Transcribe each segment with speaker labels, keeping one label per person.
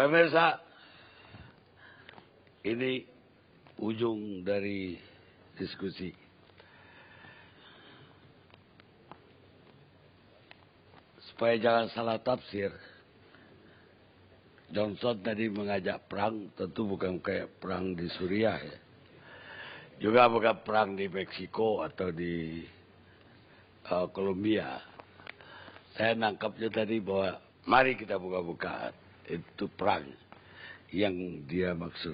Speaker 1: Pemirsa, ini ujung dari diskusi. Supaya jangan salah tafsir, Johnson tadi mengajak perang, tentu bukan kayak perang di Suriah ya. Juga bukan perang di Meksiko atau di Kolombia. Saya nangkapnya tadi bahwa mari kita buka-bukaan. Itu perang yang dia maksud.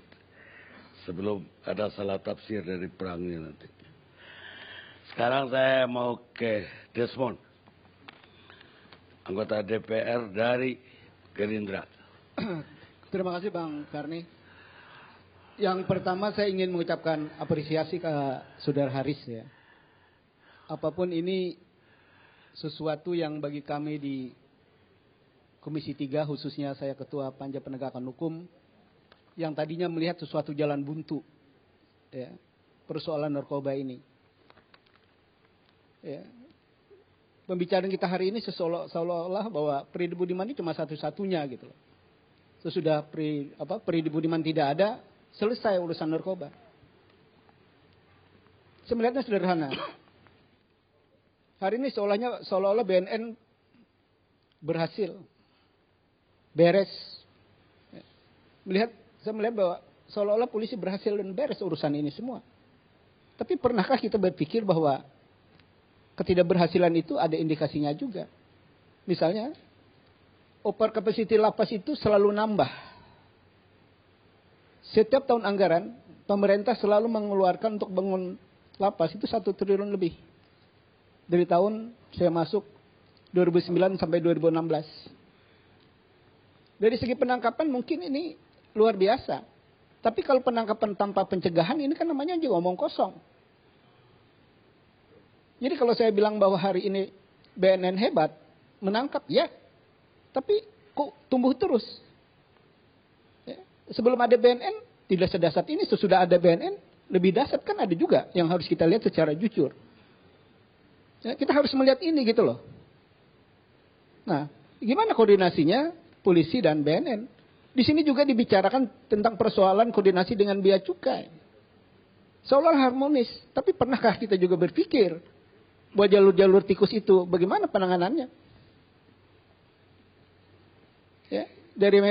Speaker 1: Sebelum ada salah tafsir dari perangnya nanti. Sekarang saya mau ke Desmond, anggota DPR dari Gerindra.
Speaker 2: Terima kasih Bang Karni. Yang pertama saya ingin mengucapkan apresiasi ke Saudara Haris ya. Apapun ini sesuatu yang bagi kami di Komisi 3, khususnya saya Ketua Panja Penegakan Hukum, yang tadinya melihat sesuatu jalan buntu ya, persoalan narkoba ini. Ya. Pembicaraan kita hari ini seolah-olah bahwa Freddy Budiman ini cuma satu-satunya gitu loh. Sesudah Freddy Budiman tidak ada, selesai urusan narkoba. Saya melihatnya sederhana. Hari ini seolah-olah BNN berhasil, beres. Saya melihat bahwa seolah-olah polisi berhasil dan beres urusan ini semua. Tapi pernahkah kita berpikir bahwa ketidakberhasilan itu ada indikasinya juga? Misalnya, over capacity lapas itu selalu nambah. Setiap tahun anggaran, pemerintah selalu mengeluarkan untuk bangun lapas itu 1 triliun lebih. Dari tahun saya masuk 2009 sampai 2016. Dari segi penangkapan mungkin ini luar biasa. Tapi kalau penangkapan tanpa pencegahan ini kan namanya juga omong kosong. Jadi kalau saya bilang bahwa hari ini BNN hebat, menangkap ya. Tapi kok tumbuh terus? Ya. Sebelum ada BNN tidak sedasar ini, sesudah ada BNN lebih dahsyat kan ada juga yang harus kita lihat secara jujur. Ya, kita harus melihat ini gitu loh. Nah, gimana koordinasinya polisi dan BNN? Di sini juga dibicarakan tentang persoalan koordinasi dengan bea cukai. Seolah harmonis, tapi pernahkah kita juga berpikir bahwa jalur-jalur tikus itu bagaimana penanganannya? Ya, dari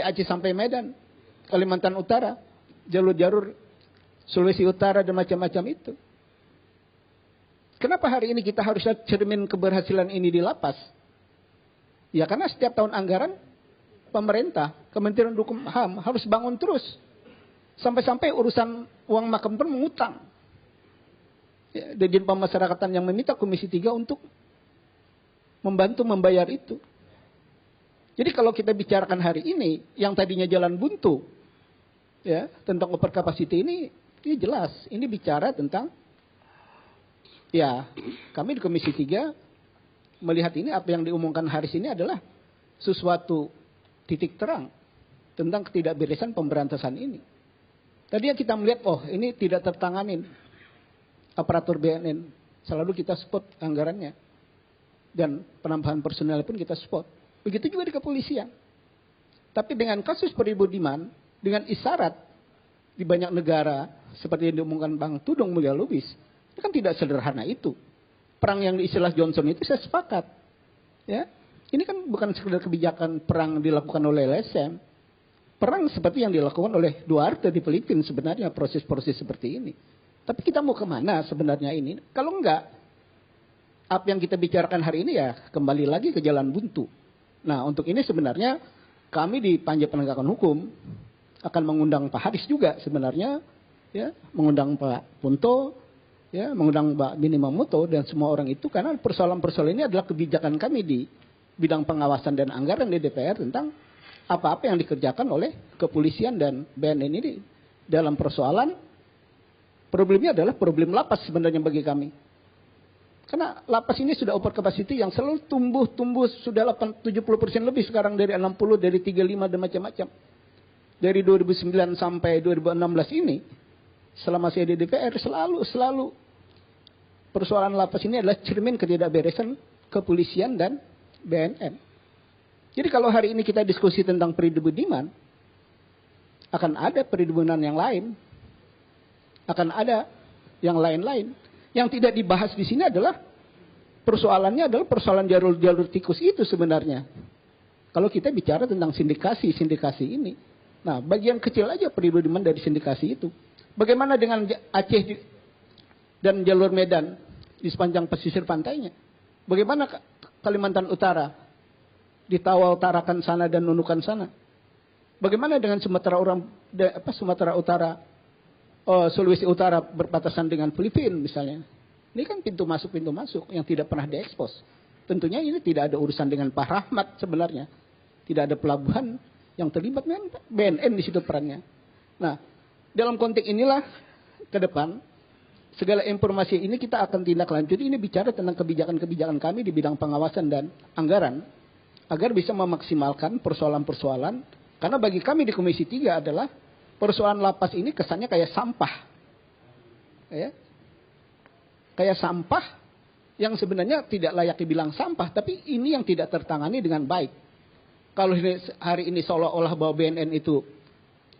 Speaker 2: Aceh sampai Medan, Kalimantan Utara, jalur-jalur Sulawesi Utara dan macam-macam itu. Kenapa hari ini kita harus lihat cermin keberhasilan ini di lapas? Ya karena setiap tahun anggaran pemerintah, Kementerian Hukum HAM harus bangun terus. Sampai-sampai urusan uang makan pun mengutang. Ya, Dirjen Pemasyarakatan yang meminta Komisi 3 untuk membantu membayar itu. Jadi kalau kita bicarakan hari ini, yang tadinya jalan buntu, ya tentang over capacity ini jelas. Ini bicara tentang, ya kami di Komisi 3 melihat ini apa yang diumumkan Haris ini adalah sesuatu titik terang tentang ketidakberesan pemberantasan ini. Tadi yang kita melihat, oh ini tidak tertanganin aparatur BNN. Selalu kita spot anggarannya. Dan penambahan personel pun kita spot. Begitu juga di kepolisian. Tapi dengan kasus Freddy Budiman, dengan isyarat di banyak negara, seperti yang diumumkan Bang Tudung Mulya Lubis, itu kan tidak sederhana itu. Perang yang diistilah Johnson itu saya sepakat. Ya, ini kan bukan sekedar kebijakan perang dilakukan oleh LSM. Perang seperti yang dilakukan oleh Duarte di Filipina sebenarnya proses-proses seperti ini. Tapi kita mau kemana sebenarnya ini? Kalau enggak, apa yang kita bicarakan hari ini ya kembali lagi ke jalan buntu. Nah untuk ini sebenarnya kami di Panja Penegakan Hukum akan mengundang Pak Haris juga sebenarnya. Ya, mengundang Pak Punto, ya, mengundang Mbak Bini Mamoto dan semua orang itu. Karena persoalan-persoalan ini adalah kebijakan kami di bidang pengawasan dan anggaran di DPR tentang apa-apa yang dikerjakan oleh kepolisian dan BNN ini dalam persoalan. Problemnya adalah problem lapas sebenarnya bagi kami. Karena lapas ini sudah over capacity yang selalu tumbuh sudah 70% lebih sekarang dari 60, dari 35 dan macam-macam. Dari 2009 sampai 2016 ini, selama saya di DPR selalu persoalan lapas ini adalah cermin ketidakberesan kepolisian dan BNN. Jadi kalau hari ini kita diskusi tentang Freddy Budiman, akan ada Freddy Budiman yang lain. Akan ada yang lain-lain. Yang tidak dibahas di sini adalah persoalannya adalah persoalan jalur tikus itu sebenarnya. Kalau kita bicara tentang sindikasi ini. Nah, bagian kecil aja Freddy Budiman dari sindikasi itu. Bagaimana dengan Aceh dan jalur Medan di sepanjang pesisir pantainya? Bagaimana Kalimantan Utara? Di Tawa Utarakan sana dan Nunukan sana. Bagaimana dengan Sumatera Utara, Sulawesi Utara berbatasan dengan Filipina misalnya. Ini kan pintu masuk yang tidak pernah diekspos. Tentunya ini tidak ada urusan dengan Pak Rahmat sebenarnya. Tidak ada pelabuhan yang terlibat dengan BNN di situ perannya. Nah, dalam konteks inilah ke depan segala informasi ini kita akan tindak lanjut. Ini bicara tentang kebijakan-kebijakan kami di bidang pengawasan dan anggaran agar bisa memaksimalkan persoalan-persoalan. Karena bagi kami di Komisi 3 adalah persoalan lapas ini kesannya kayak sampah. Ya. Kayak sampah yang sebenarnya tidak layak dibilang sampah, tapi ini yang tidak tertangani dengan baik. Kalau hari ini seolah-olah bahwa BNN itu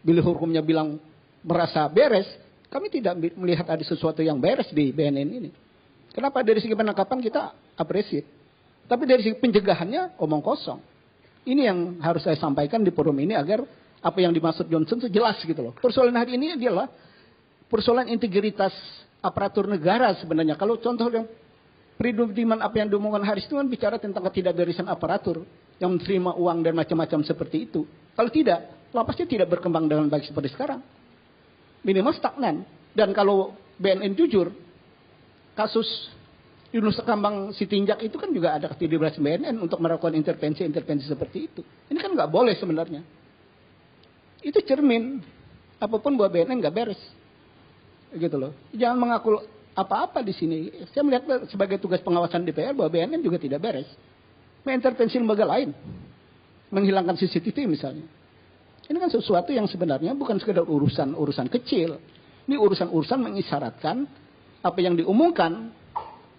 Speaker 2: bila hukumnya bilang merasa beres, kami tidak melihat ada sesuatu yang beres di BNN ini. Kenapa? Dari segi penangkapan kita apresiasi. Tapi dari segi pencegahannya omong kosong. Ini yang harus saya sampaikan di forum ini agar apa yang dimaksud Johnson itu jelas gitu loh. Persoalan hari ini adalah persoalan integritas aparatur negara sebenarnya. Kalau contoh yang Freddy Budiman apa yang diomongkan Haris itu kan bicara tentang ketidakberisan aparatur yang menerima uang dan macam-macam seperti itu. Kalau tidak, lapasnya tidak berkembang dengan baik seperti sekarang. Minimal stagnan. Dan kalau BNN jujur, kasus Yunus Kambang Sitinjak itu kan juga ada ketidakberisan BNN untuk melakukan intervensi seperti itu. Ini kan nggak boleh sebenarnya. Itu cermin apapun buat BNN nggak beres, gitu loh. Jangan mengaku apa-apa di sini. Saya melihat sebagai tugas pengawasan DPR bahwa BNN juga tidak beres. Mengintervensi lembaga lain, menghilangkan CCTV misalnya. Ini kan sesuatu yang sebenarnya bukan sekedar urusan kecil. Ini urusan mengisyaratkan apa yang diumumkan,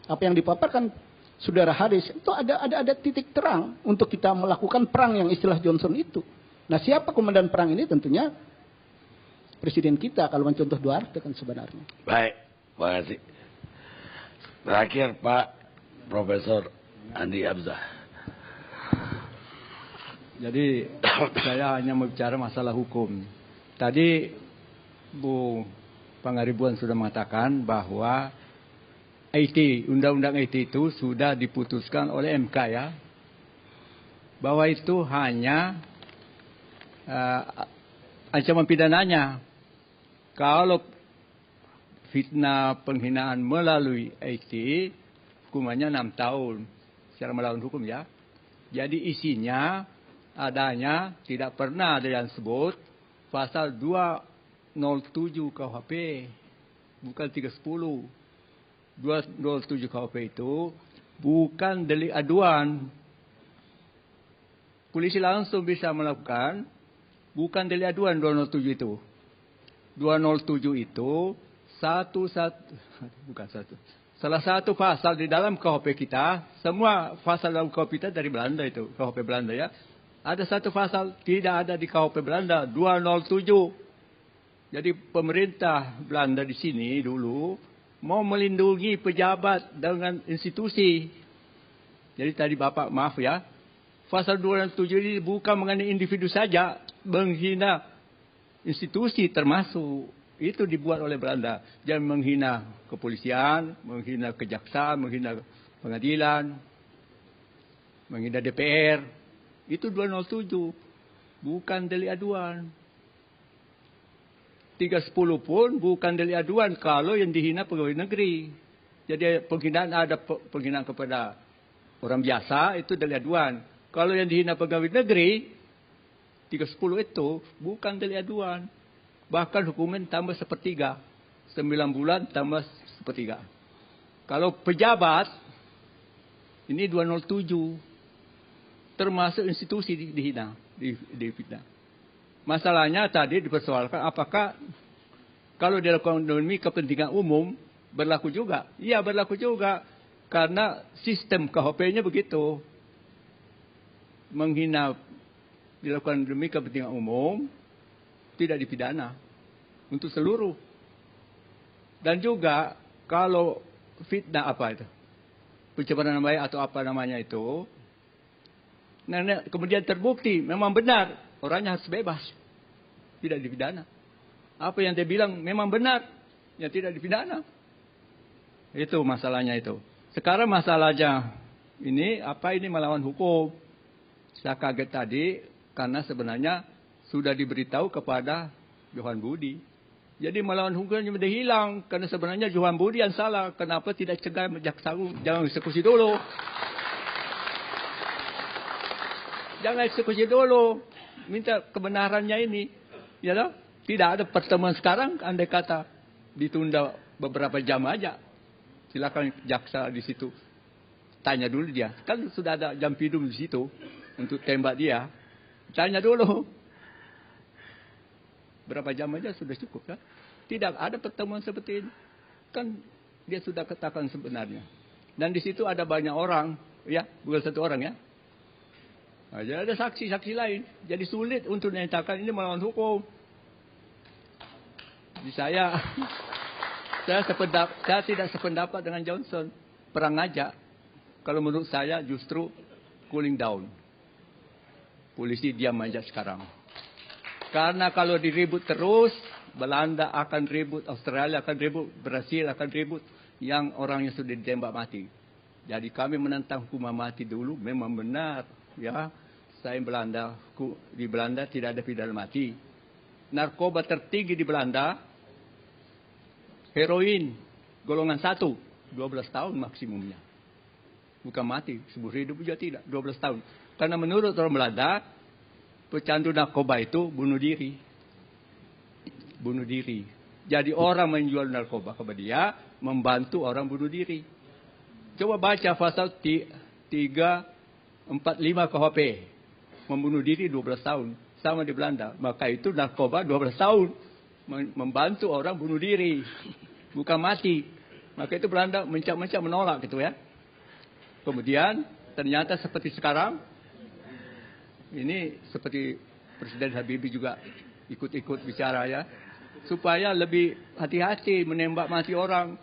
Speaker 2: apa yang dipaparkan Saudara Haris itu ada titik terang untuk kita melakukan perang yang istilah Johnson itu. Nah, siapa komandan perang ini? Tentunya presiden kita kalau mencontoh Duarte kan sebenarnya.
Speaker 1: Baik, terima kasih. Terakhir Pak Profesor Andi Abzah.
Speaker 3: Jadi saya hanya berbicara masalah hukum. Tadi Bu Pangaribuan sudah mengatakan bahwa Undang-Undang IT itu sudah diputuskan oleh MK ya. Bahwa itu hanya ancaman pidananya. Kalau fitnah penghinaan melalui IT, hukumannya 6 tahun. Secara melawan hukum ya. Jadi isinya adanya tidak pernah ada yang sebut pasal 207 KUHP. Bukan 310. 207 KUHP itu bukan delik aduan. Polisi langsung bisa melakukan, bukan delik aduan 207 itu. 207 itu salah satu pasal di dalam KUHP kita, semua pasal dalam KUHP kita dari Belanda itu, KUHP Belanda ya. Ada satu pasal tidak ada di KUHP Belanda, 207. Jadi pemerintah Belanda di sini dulu mau melindungi pejabat dengan institusi. Jadi tadi Bapak maaf ya, pasal 207 ini bukan mengenai individu saja, menghina institusi termasuk. Itu dibuat oleh Belanda. Jangan menghina kepolisian, menghina kejaksaan, menghina pengadilan, menghina DPR. Itu 207. Bukan delik aduan. 310 pun bukan delik aduan kalau yang dihina pegawai negeri. Jadi penghinaan ada penghinaan kepada orang biasa itu delik aduan. Kalau yang dihina pegawai negeri 310 itu bukan delik aduan. Bahkan hukuman tambah 1/3. 9 bulan tambah 1/3. Kalau pejabat ini 207. Termasuk institusi dihina, difitnah. Masalahnya tadi dipersoalkan apakah kalau dilakukan demi kepentingan umum berlaku juga? Iya berlaku juga karena sistem KUHP-nya begitu. menghina dilakukan demi kepentingan umum tidak dipidana untuk seluruh. Dan juga kalau fitnah apa itu, pencemaran nama baik atau apa namanya itu, nah, kemudian terbukti memang benar, orangnya harus bebas, tidak dipidana. Apa yang dia bilang memang benar, ya tidak dipidana. Itu masalahnya itu. Sekarang masalahnya ini melawan hukum. Saya kaget tadi karena sebenarnya sudah diberitahu kepada Johan Budi. Jadi melawan hukumnya sudah hilang karena sebenarnya Johan Budi yang salah. Kenapa tidak cegah jaksa agung, jangan eksekusi dulu. Jangan eksekusi dulu. Minta kebenarannya ini. Ya toh? Tidak ada pertemuan sekarang, andai kata ditunda beberapa jam aja. Silakan jaksa di situ tanya dulu dia. Kan sudah ada jam pidum di situ untuk tembak dia. Tanya dulu. Berapa jam aja sudah cukup kan? Tidak ada pertemuan seperti ini. Kan dia sudah katakan sebenarnya. Dan di situ ada banyak orang, ya, bukan satu orang ya. Nah, jadi ada saksi-saksi lain. Jadi sulit untuk menyatakan ini melawan hukum. Di saya tidak sependapat dengan Johnson. Perang aja. Kalau menurut saya justru cooling down. Polisi diam aja sekarang. Karena kalau diribut terus, Belanda akan ribut, Australia akan ribut, Brasil akan ribut, yang orang yang sudah ditembak mati. Jadi kami menentang hukuman mati dulu, memang benar. Ya, saya di Belanda tidak ada pidana mati. Narkoba tertinggi di Belanda, heroin, golongan 1, 12 tahun maksimumnya. Bukan mati, seumur hidup juga tidak, 12 tahun. Karena menurut orang Belanda, pecandu narkoba itu bunuh diri. Bunuh diri. Jadi orang menjual narkoba kepada dia, membantu orang bunuh diri. Coba baca pasal 345 KUHP. Membunuh diri 12 tahun. Sama di Belanda. Maka itu narkoba 12 tahun. Membantu orang bunuh diri. Bukan mati. Maka itu Belanda mencak-mencak menolak gitu ya. Kemudian ternyata seperti sekarang. Ini seperti Presiden Habibie juga ikut-ikut bicara ya. Supaya lebih hati-hati menembak mati orang.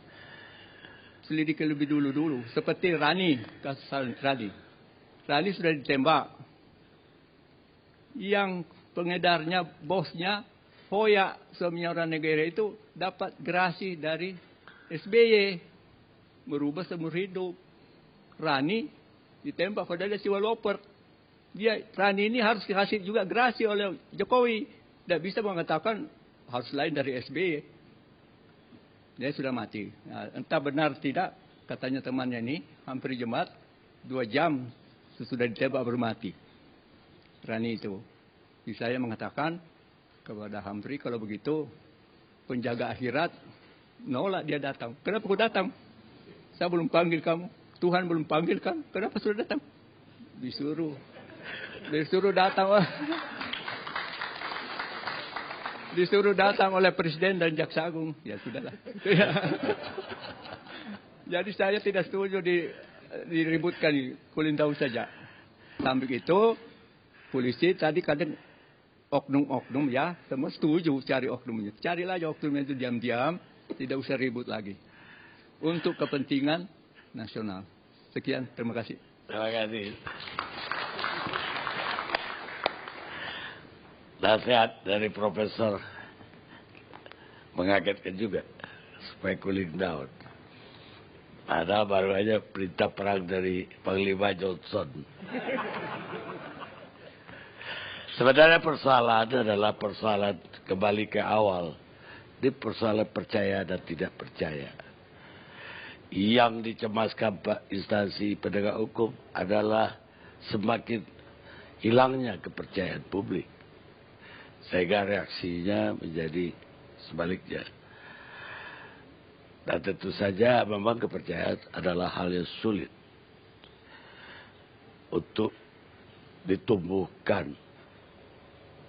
Speaker 3: Selidiki lebih dulu-dulu. Seperti Rani. Kasus Rani. Rani sudah ditembak. Yang pengedarnya, bosnya, Hoya, suaminya orang negara itu dapat gerasi dari SBY. Merubah seumur hidup. Rani ditembak padahal dia developer. Rani ini harus dikasih juga gerasi oleh Jokowi. Tidak bisa mengatakan harus lain dari SBY. Dia sudah mati. Nah, entah benar tidak, katanya temannya ini, hampir Jumat, 2 jam sesudah ditembak baru mati. Rani itu. Jadi saya mengatakan kepada Humphrey, kalau begitu penjaga akhirat nolak dia datang. Kenapa kau datang? Saya belum panggil kamu. Tuhan belum panggil kan? Kenapa sudah datang? Disuruh datang. Disuruh datang oleh Presiden dan Jaksa Agung. Ya sudahlah. Jadi saya tidak setuju diributkan, cooling down saja. Sambil itu polisi tadi kadang oknum-oknum ya, semua setuju cari oknumnya. Carilah aja oknumnya itu diam-diam, tidak usah ribut lagi. Untuk kepentingan nasional. Sekian, terima kasih.
Speaker 1: Terima kasih. Nasihat dari Profesor mengagetkan juga supaya cooling down. Ada baru aja perintah perang dari Panglima Johnson. Sebenarnya persoalan adalah persoalan kembali ke awal. Ini persoalan percaya dan tidak percaya. Yang dicemaskan instansi penegak hukum adalah semakin hilangnya kepercayaan publik. Sehingga reaksinya menjadi sebaliknya. Dan tentu saja memang kepercayaan adalah hal yang sulit untuk ditumbuhkan.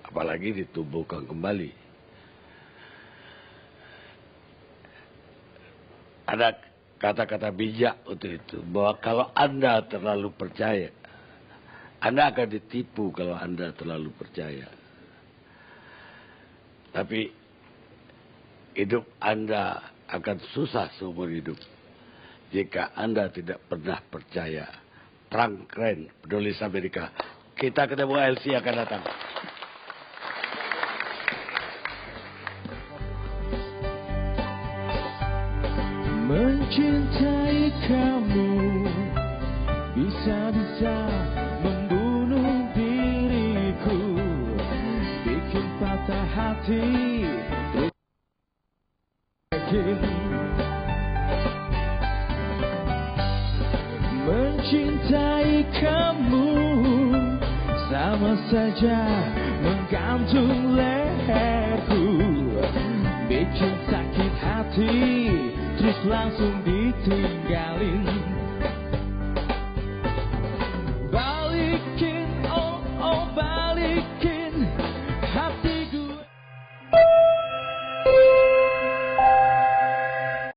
Speaker 1: Apalagi ditumbuhkan kembali. Ada kata-kata bijak untuk itu. Bahwa kalau Anda terlalu percaya, Anda akan ditipu kalau Anda terlalu percaya. Tapi hidup Anda akan susah seumur hidup jika Anda tidak pernah percaya. Perang keren, penulis Amerika. Kita ketemu LC akan datang.
Speaker 4: Mencintai kamu bisa-bisa membunuh diriku, bikin patah hati. Mencintai kamu sama saja menggantung leherku, bikin sakit hati terus langsung ditinggalin.